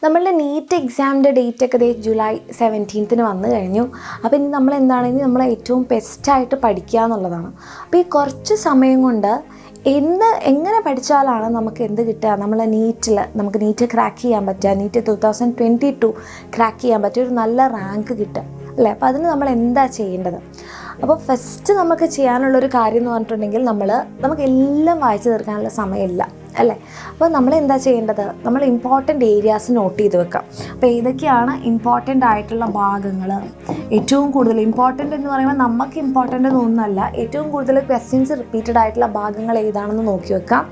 നമ്മളുടെ നീറ്റ് എക്സാമിൻ്റെ ഡേറ്റൊക്കെ ജൂലൈ 17 വന്നു കഴിഞ്ഞു. അപ്പോൾ ഇനി നമ്മൾ എന്താണെങ്കിൽ നമ്മൾ ഏറ്റവും ബെസ്റ്റായിട്ട് പഠിക്കുക എന്നുള്ളതാണ്. അപ്പോൾ ഈ കുറച്ച് സമയം കൊണ്ട് എങ്ങനെ പഠിച്ചാലാണ് നമുക്ക് എന്ത് കിട്ടുക, നമ്മളെ നമുക്ക് നീറ്റ് ക്രാക്ക് ചെയ്യാൻ പറ്റുക, നീറ്റ് 2022 ക്രാക്ക് ചെയ്യാൻ പറ്റിയ ഒരു നല്ല റാങ്ക് കിട്ടുക അല്ലേ? അപ്പോൾ അതിന് നമ്മൾ എന്താ ചെയ്യേണ്ടത്? അപ്പോൾ ഫസ്റ്റ് നമുക്ക് ചെയ്യാനുള്ളൊരു കാര്യം എന്ന് പറഞ്ഞിട്ടുണ്ടെങ്കിൽ നമുക്ക് എല്ലാം വായിച്ചു തീർക്കാനുള്ള സമയമില്ല അല്ലേ? അപ്പോൾ നമ്മൾ എന്താ ചെയ്യേണ്ടത്? നമ്മൾ ഇമ്പോർട്ടൻ്റ് ഏരിയാസ് നോട്ട് ചെയ്ത് വെക്കാം. അപ്പോൾ ഏതൊക്കെയാണ് ഇമ്പോർട്ടൻ്റ് ആയിട്ടുള്ള ഭാഗങ്ങൾ, ഏറ്റവും കൂടുതൽ ഇമ്പോർട്ടൻ്റ് എന്ന് പറയുമ്പോൾ നമുക്ക് ഇമ്പോർട്ടൻ്റ് എന്നൊന്നല്ല, ഏറ്റവും കൂടുതൽ ക്വസ്റ്റ്യൻസ് റിപ്പീറ്റഡ് ആയിട്ടുള്ള ഭാഗങ്ങൾ ഏതാണെന്ന് നോക്കി വെക്കാം.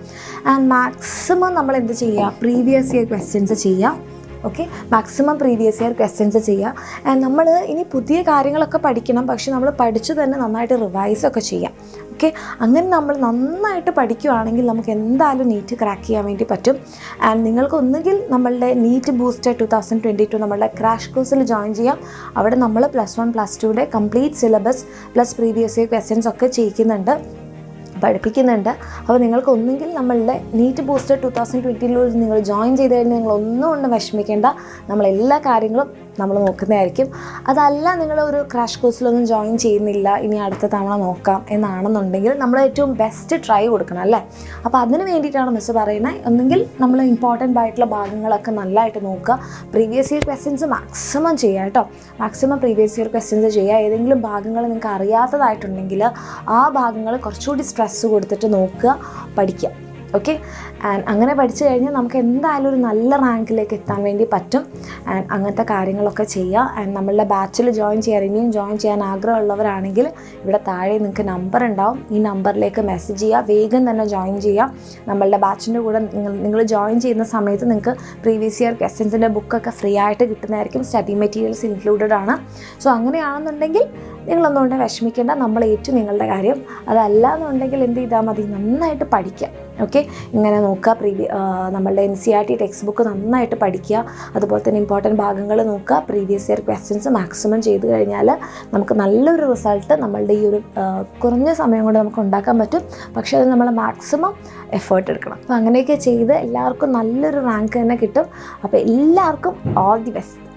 ആൻഡ് മാക്സിമം നമ്മൾ എന്ത് ചെയ്യുക, പ്രീവിയസ് ഇയർ ക്വസ്റ്റ്യൻസ് ചെയ്യുക. Okay, maximum previous year questions ചെയ്യുക. ആൻഡ് നമ്മൾ ഇനി പുതിയ കാര്യങ്ങളൊക്കെ പഠിക്കണം, പക്ഷെ നമ്മൾ പഠിച്ചു തന്നെ നന്നായിട്ട് റിവൈസൊക്കെ ചെയ്യാം. ഓക്കെ, അങ്ങനെ നമ്മൾ നന്നായിട്ട് പഠിക്കുകയാണെങ്കിൽ നമുക്ക് എന്തായാലും നീറ്റ് ക്രാക്ക് ചെയ്യാൻ വേണ്ടി പറ്റും. ആൻഡ് നിങ്ങൾക്ക് ഒന്നുകിൽ നമ്മളുടെ നീറ്റ് ബൂസ്റ്റർ 2022 നമ്മളുടെ ക്രാഷ് കോഴ്സിൽ ജോയിൻ ചെയ്യാം. അവിടെ നമ്മൾ +1 +2 complete syllabus plus previous year questions ഒക്കെ പഠിപ്പിക്കുന്നുണ്ട്. അപ്പോൾ നിങ്ങൾക്ക് ഒന്നുകിൽ നമ്മളുടെ നീറ്റ് ബൂസ്റ്റർ 2020 നിങ്ങൾ ജോയിൻ ചെയ്ത് കഴിഞ്ഞാൽ നിങ്ങൾ ഒന്നും കൊണ്ട് വിഷമിക്കേണ്ട, നമ്മളെല്ലാ കാര്യങ്ങളും നമ്മൾ നോക്കുന്നതായിരിക്കും. അതല്ല നിങ്ങളൊരു ക്രാഷ് കോഴ്സിലൊന്നും ജോയിൻ ചെയ്യുന്നില്ല, ഇനി അടുത്ത തവണ നോക്കാം എന്നാണെന്നുണ്ടെങ്കിൽ നമ്മൾ ഏറ്റവും ബെസ്റ്റ് ട്രൈ കൊടുക്കണം അല്ലേ? അപ്പോൾ അതിന് വേണ്ടിയിട്ടാണ് മിസ് പറയുന്നത്, ഒന്നുകിൽ നമ്മൾ ഇമ്പോർട്ടൻ്റ് ആയിട്ടുള്ള ഭാഗങ്ങളൊക്കെ നല്ലതായിട്ട് നോക്കുക, പ്രീവിയസ് ഇയർ ക്വസ്റ്റ്യൻസ് മാക്സിമം ചെയ്യുക കേട്ടോ. മാക്സിമം പ്രീവിയസ് ഇയർ ക്വസ്റ്റ്യൻസ് ചെയ്യുക. ഏതെങ്കിലും ഭാഗങ്ങൾ നിങ്ങൾക്ക് അറിയാത്തതായിട്ടുണ്ടെങ്കിൽ ആ ഭാഗങ്ങൾ കുറച്ചുകൂടി സ്ട്രെസ് കൊടുത്തിട്ട് നോക്കുക, പഠിക്കുക. ഓക്കെ, ആൻഡ് അങ്ങനെ പഠിച്ചു കഴിഞ്ഞാൽ നമുക്ക് എന്തായാലും ഒരു നല്ല റാങ്കിലേക്ക് എത്താൻ വേണ്ടി പറ്റും. ആൻഡ് അങ്ങനത്തെ കാര്യങ്ങളൊക്കെ ചെയ്യുക. ആൻഡ് നമ്മളുടെ ബാച്ചിൽ ഇനിയും ജോയിൻ ചെയ്യാൻ ആഗ്രഹമുള്ളവരാണെങ്കിൽ ഇവിടെ താഴെ നിങ്ങൾക്ക് നമ്പർ ഉണ്ടാവും, ഈ നമ്പറിലേക്ക് മെസ്സേജ് ചെയ്യുക, വേഗം തന്നെ ജോയിൻ ചെയ്യുക. നമ്മളുടെ ബാച്ചിൻ്റെ കൂടെ നിങ്ങൾ ജോയിൻ ചെയ്യുന്ന സമയത്ത് നിങ്ങൾക്ക് പ്രീവിയസ് ഇയർ ക്വസ്റ്റ്യൻസിൻ്റെ ബുക്കൊക്കെ ഫ്രീ ആയിട്ട് കിട്ടുന്നതായിരിക്കും, സ്റ്റഡി മെറ്റീരിയൽസ് ഇൻക്ലൂഡഡ് ആണ്. സോ അങ്ങനെയാണെന്നുണ്ടെങ്കിൽ നിങ്ങളൊന്നുകൊണ്ട് വിഷമിക്കേണ്ട, നമ്മൾ ഏറ്റവും നിങ്ങളുടെ കാര്യം. അതല്ല എന്നുണ്ടെങ്കിൽ എന്ത് ചെയ്താൽ മതി, നന്നായിട്ട് പഠിക്കുക. ഓക്കെ, ഇങ്ങനെ നോക്കുക, നമ്മളുടെ NCERT ടെക്സ്റ്റ് ബുക്ക് നന്നായിട്ട് പഠിക്കുക, അതുപോലെ തന്നെ ഇമ്പോർട്ടൻറ്റ് ഭാഗങ്ങൾ നോക്കുക, പ്രീവിയസ് ഇയർ ക്വസ്റ്റ്യൻസ് മാക്സിമം ചെയ്ത് കഴിഞ്ഞാൽ നമുക്ക് നല്ലൊരു റിസൾട്ട് നമ്മളുടെ ഈ ഒരു കുറഞ്ഞ സമയം കൊണ്ട് നമുക്ക് ഉണ്ടാക്കാൻ പറ്റും. പക്ഷേ അത് നമ്മൾ മാക്സിമം എഫേർട്ട് എടുക്കണം. അപ്പോൾ അങ്ങനെയൊക്കെ ചെയ്ത് എല്ലാവർക്കും നല്ലൊരു റാങ്ക് തന്നെ കിട്ടും. അപ്പോൾ എല്ലാവർക്കും ഓൾ ദി ബെസ്റ്റ്.